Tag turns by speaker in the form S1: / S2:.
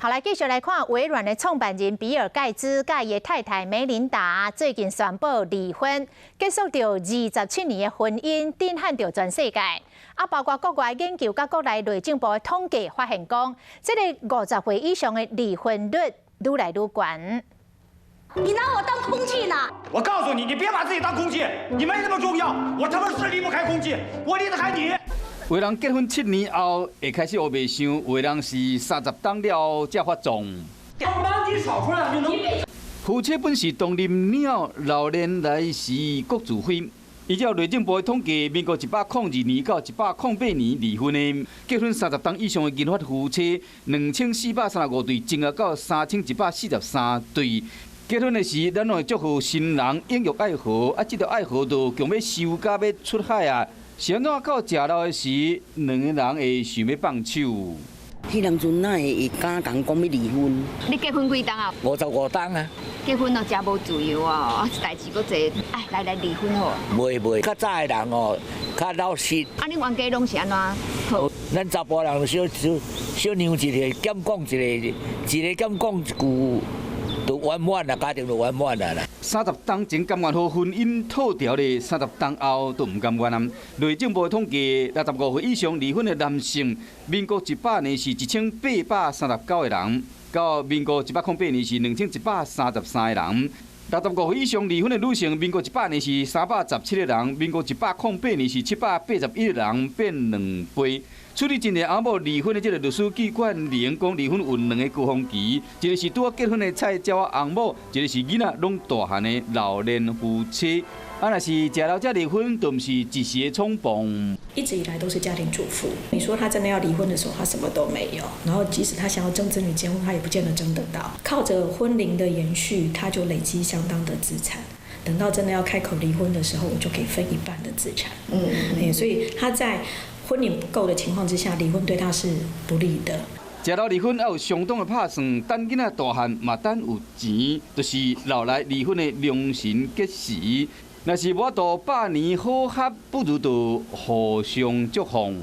S1: 好，来继续来看微软的创办人比尔盖茨甲伊的太太梅琳达最近宣布离婚，结束着27年的婚姻，震撼着全世界。包括国外研究甲国内内政部的统计发现讲，这个50岁以上的离婚率愈来愈高。
S2: 你拿我当空气呢？
S3: 我告诉你，你别把自己当空气，你没那么重要。我他妈是离不开空气，我离得开你。
S4: 有人结婚7年后，会开始学袂想；有人是30当了后才发壮。
S3: 我把你少出来就能。
S4: 夫妻本是同林鸟，老年来时各自飞。依照内政部的统计，民国102年到108年离婚的结婚30当以上的银发夫妻，2435对，增加到3143对。结婚的时，咱会祝福新人永浴爱河，这条爱河就强要收甲要出海啊！是安怎到食老的时，两个人会想要放手？
S5: 迄人阵哪会敢讲要离婚？
S6: 你结婚几当啊
S5: ？55当啊！
S6: 结婚哦，真无自由哦，代志搁侪，来离婚好。
S5: 袂，较早的人哦，较老实。
S6: 你冤家拢是安怎好？
S5: 咱查甫人小娘一个，减讲一个减讲一句。就圆满啦，家庭就圆满啦。
S4: 30当前甘愿好婚姻套条的，30当后都唔甘愿啊。内政部统计，65岁以上离婚的男性，民国100年是1839个人，到民国108年是2133个人。65岁以上离婚的女性，民国100年是317个人，民国108年是781个人，变2倍。处理真个阿某离婚的这个律师季冠霖讲，离婚有2个高峰期，一个是拄结婚的菜鸟翁某，一个是囡仔拢大汉的老年夫妻。若是食老才离婚，就不是一时的冲动。
S7: 一直以来都是家庭主妇。你说他真的要离婚的时候，他什么都没有。然后即使他想要争子女结婚，他也不见得争得到。靠着婚龄的延续，他就累积相当的资产。等到真的要开口离婚的时候，我就可以分1半的资产。所以他在婚龄不够的情况之下，离婚对他是不利的。
S4: 食老离婚要有相当的拍算，等囡仔大汉嘛等有钱，就是老来离婚的良辰吉时。若是无度100年好合，不如就互相祝福。